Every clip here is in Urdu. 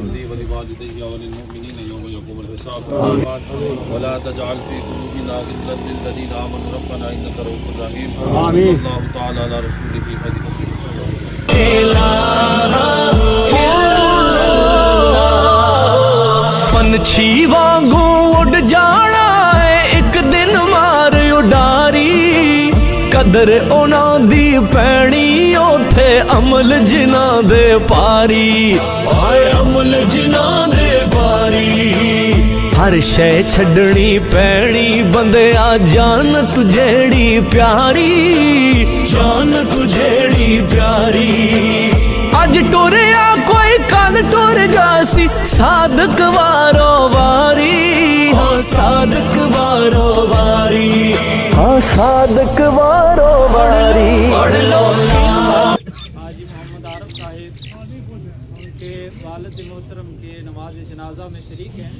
لي ولوالدي وللمؤمنين يوم يقوم الحساب ولا تجعل في قلوبنا غلا للذين آمنوا ربنا إنك رؤوف رحيم آمين الله تعالى على رسوله خير پنچھی وانگوں اڑ جانا ہے ایک دن مار اڈاری قدر انہاں دی پینی اوتھے عمل جنہاں دے پاری آئے عمل جنہاں دے پاری ہر شے چھڈنی پینی بندیا جان تجھیڑی پیاری جان تجھیڑی پیاری اج ٹوریا کوئی کل ٹور جاسی صادق وارو واری ہاں صادق وارو واری ہاں صادق وارو واری پڑھ لو حاجی محمد عارف صاحب ان کے والد محترم کے نماز جنازہ میں شریک ہیں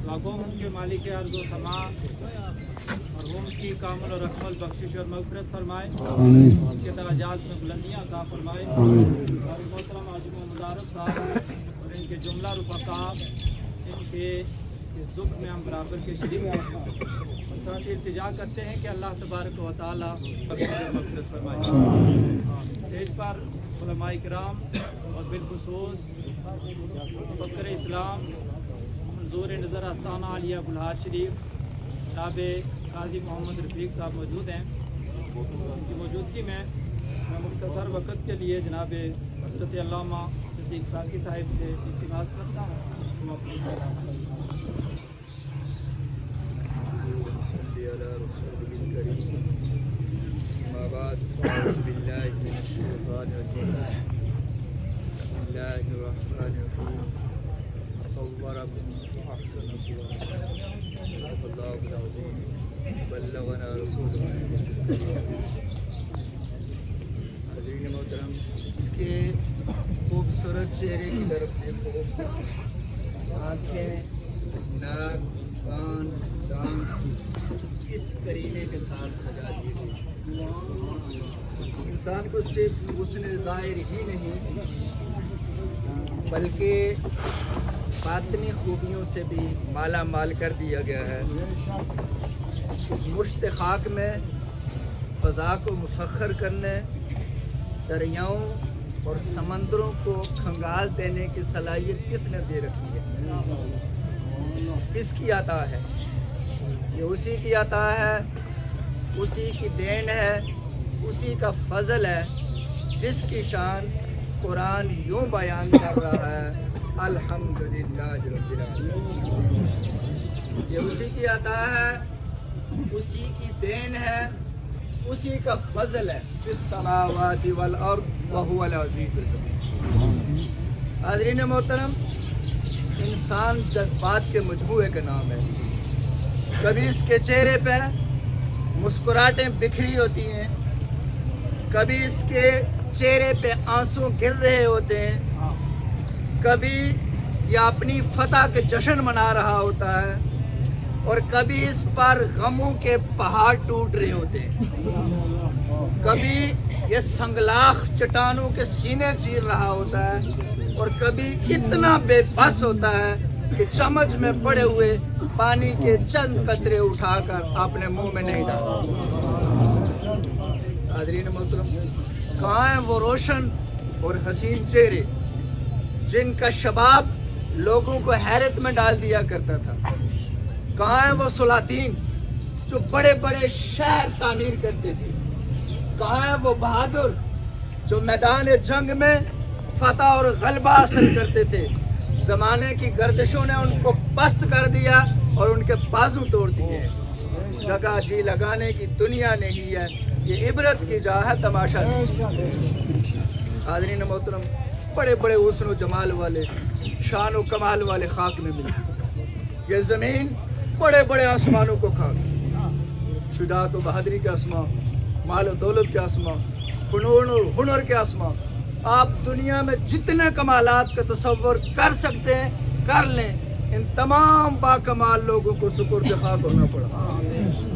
لاکھوں ان کے مالک ارض و سماع مرحوم کی کامل اور اکمل بخشش اور مغفرت فرمائے ان کے درجات میں بلندیاں عطا فرمائے محترم حاجی محمد عارف صاحب اور ان کے جملہ رفقاء ان کے اس دکھ میں ہم برابر کے شریک ہیں اور ساتھ التجا کرتے ہیں کہ اللہ تبارک و تعالی مغفرت فرمائے اسٹیج پر علماء کرام اور بالخصوص مفکر اسلام منظور نظر آستانہ عالیہ بلحاظ شریف جناب قاضی محمد رفیق صاحب موجود ہیں ان کی موجودگی میں مختصر وقت کے لیے جناب حضرت علامہ صدیق ساقی صاحب سے التماس کرتا ہوں بلغنا رسول حضرین محترم اس کے خوبصورت چہرے کی طرف دیکھو آنکھیں ناک کان دان کس کرینے کے ساتھ سجا دیے گئے انسان کو صرف حسن ظاہر ہی نہیں بلکہ باطنی خوبیوں سے بھی مالا مال کر دیا گیا ہے اس مشت خاک میں فضا کو مسخر کرنے دریاؤں اور سمندروں کو کھنگال دینے کی صلاحیت کس نے دے رکھی ہے اس کی عطا ہے یہ اسی کی عطا ہے اسی کی دین ہے اسی کا فضل ہے جس کی شان قرآن یوں بیان کر رہا ہے الحمدللہ رب العالمین یہ اسی کی عطا ہے اسی کی دین ہے اسی کا فضل ہے فی السماوات والارض وہو العزیز الحکیم حاضرین محترم انسان جذبات کے مجموعے کا نام ہے کبھی اس کے چہرے پہ مسکراہٹیں بکھری ہوتی ہیں کبھی اس کے چہرے پہ آنسو گر رہے ہوتے ہیں کبھی یہ اپنی فتح کے جشن منا رہا ہوتا ہے اور کبھی اس پر غموں کے پہاڑ ٹوٹ رہے ہوتے ہیں کبھی یہ سنگلاخ چٹانوں کے سینے چیر رہا ہوتا ہے اور کبھی اتنا بے بس ہوتا ہے کہ چمچ میں پڑے ہوئے پانی کے چند قطرے اٹھا کر اپنے منہ میں نہیں ڈال سکتے حاضرین محترم کہاں ہیں وہ روشن اور حسین چہرے جن کا شباب لوگوں کو حیرت میں ڈال دیا کرتا تھا کہاں ہیں وہ سلاطین جو بڑے بڑے شہر تعمیر کرتے تھے کہاں ہیں وہ بہادر جو میدان جنگ میں فتح اور غلبہ حاصل کرتے تھے زمانے کی گردشوں نے ان کو پست کر دیا اور ان کے بازو توڑ دیے جگہ جی لگانے کی دنیا نہیں ہے یہ عبرت کی جا ہے تماشا نہیں حاضرین محترم بڑے بڑے حسن و جمال والے شان و کمال والے خاک میں ملی یہ زمین بڑے بڑے آسمانوں کو کھا گئی شجاعت و بہادری کے آسمان مال و دولت کے آسمان فنون اور ہنر کے آسمان آپ دنیا میں جتنے کمالات کا تصور کر سکتے ہیں کر لیں ان تمام باکمال لوگوں کو سپرد خاک ہونا پڑا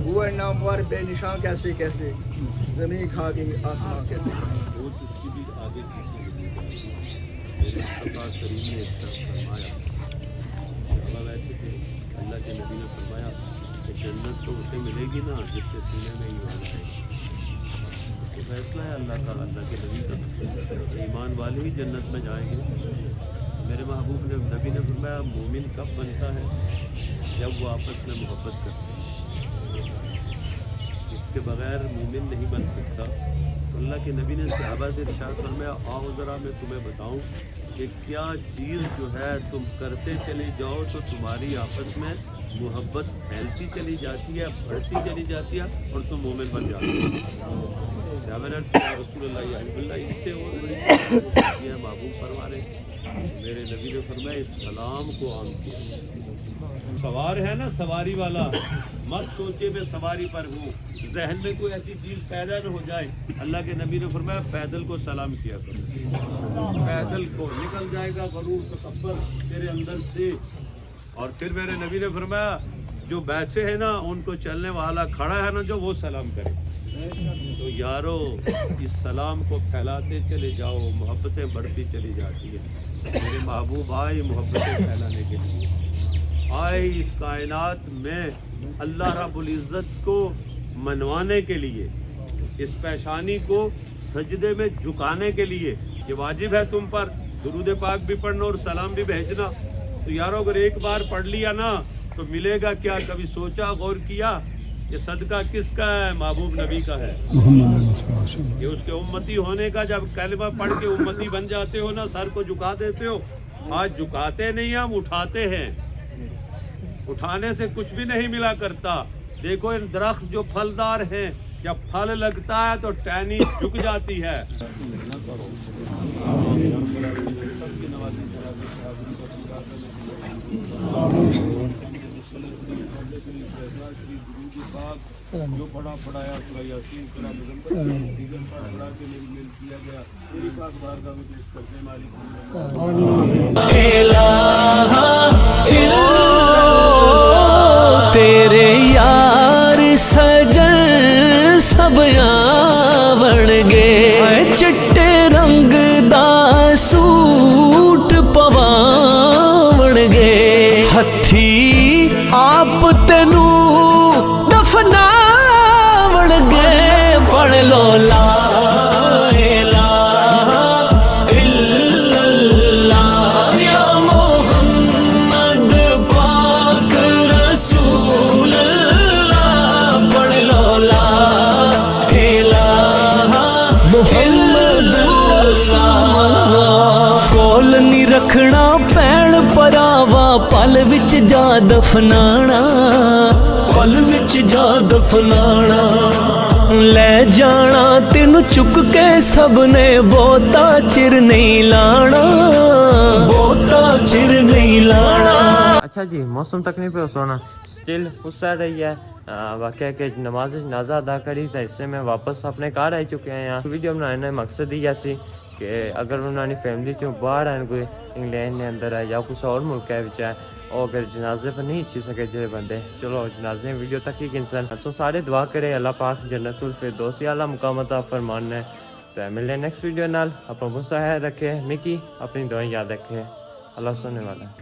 ہوئے نامور بے نشان کیسے کیسے زمین کھا گئی آسمان کیسے میرے مصطفیٰ کریم نے ایک شخص فرمایا، صحابہ بیٹھے تھے، اللہ کے نبی نے فرمایا کہ جنت تو اسے ملے گی نا جس کے سینے میں ایمان ہے۔ تو فیصلہ ہے اللہ کا، اللہ کے نبی کا، ایمان والے ہی جنت میں جائیں گے۔ میرے محبوب نے نبی نے فرمایا مومن کب بنتا ہے؟ جب وہ آپس میں محبت کرتے ہیں، اس کے بغیر مومن نہیں بن سکتا۔ تو اللہ کے نبی نے صحابہ سے ارشاد فرمایا آؤ ذرا میں تمہیں بتاؤں کہ کیا چیز جو ہے تم کرتے چلے جاؤ تو تمہاری آپس میں محبت پھیلتی چلی جاتی ہے، بڑھتی چلی جاتی ہے اور تم مومن بن جاتے ہو۔ صحابہ نے کہا رسول اللہ یا حبیب اللہ اس سے اور بڑی چیز یہ محبوب فرما رہے۔ میرے نبی نے فرمایا اس سلام کو عام کیا۔ سوار ہے نا سواری والا، مت سوچے میں سواری پر ہوں، ذہن میں کوئی ایسی چیز پیدا نہ ہو جائے۔ اللہ کے نبی نے فرمایا پیدل کو سلام کیا کرو، پیدل کو نکل جائے گا غرور تکبر تیرے اندر سے۔ اور پھر میرے نبی نے فرمایا جو بیٹھے ہیں نا ان کو چلنے والا کھڑا ہے نا جو وہ سلام کرے۔ تو یارو اس سلام کو پھیلاتے چلے جاؤ، محبتیں بڑھتی چلی جاتی ہیں۔ میرے محبوب آئے محبتیں پھیلانے کے لیے، آئے اس کائنات میں اللہ رب العزت کو منوانے کے لیے، اس پیشانی کو سجدے میں جھکانے کے لیے۔ یہ واجب ہے تم پر درود پاک بھی پڑھنا اور سلام بھی بھیجنا۔ تو یارو اگر ایک بار پڑھ لیا نا تو ملے گا کیا؟ کبھی سوچا غور کیا یہ صدقہ کس کا ہے؟ محبوب نبی کا ہے۔ یہ اس کے امتی ہونے کا، جب کلمہ پڑھ کے امتی بن جاتے ہو نا سر کو جھکا دیتے ہو۔ آج جھکاتے نہیں ہم اٹھاتے ہیں، اٹھانے سے کچھ بھی نہیں ملا کرتا۔ دیکھو ان درخت جو پھلدار ہیں جب پھل لگتا ہے تو ٹہنی جھک جاتی ہے۔ جو پڑھا پڑھایا سورہ یاسین سورہ مزمل دیگر پڑھا کے میری میل کیا گیا تیری پاک بارگاہ میں پیش کرتے مالک تیرے یار سجن سب آون گے، چٹے رنگ دا سوٹ پواون گے، ہتھی آپ تینوں دفناون گے۔ پڑھ لو لا الہ الا اللہ یا محمد پاک رسول اللہ۔ پڑھ لو لا الہ محمد رسول اللہ۔ کول نہیں رکھنا پین پراوا، پل وچ جا دفنانا، پل وچ جا دفنانا۔ لے جانا تینوں چک کے سب نے، بہتا چر نہیں لانا، بہتا چر نہیں لانا۔ اچھا جی، موسم تک نہیں پہ سونا سٹل اس سائڈ رہی ہے۔ واقعہ کہ نماز جنازہ ادا کری تو اس سے میں واپس اپنے گھر آ چکے ہیں۔ ویڈیو بنانے کا مقصد ہی ایسی کہ اگر انہوں نے فیملی چوں باہر آئے، کوئی انگلینڈ نے اندر ہے یا کچھ اور ملک ہے بچا، اور اگر جنازے پر نہیں اچھی سکے جڑے بندے، چلو جنازے ویڈیو تک ہی کنسن سو سارے دعا کرے اللہ پاک جنت الفردوس اعلیٰ مقام عطا فرمانے۔ تو ملے نیکسٹ ویڈیو نال، اپنا غصہ ہے رکھے، مکی اپنی دعائیں یاد رکھے، اللہ سننے والا ہے۔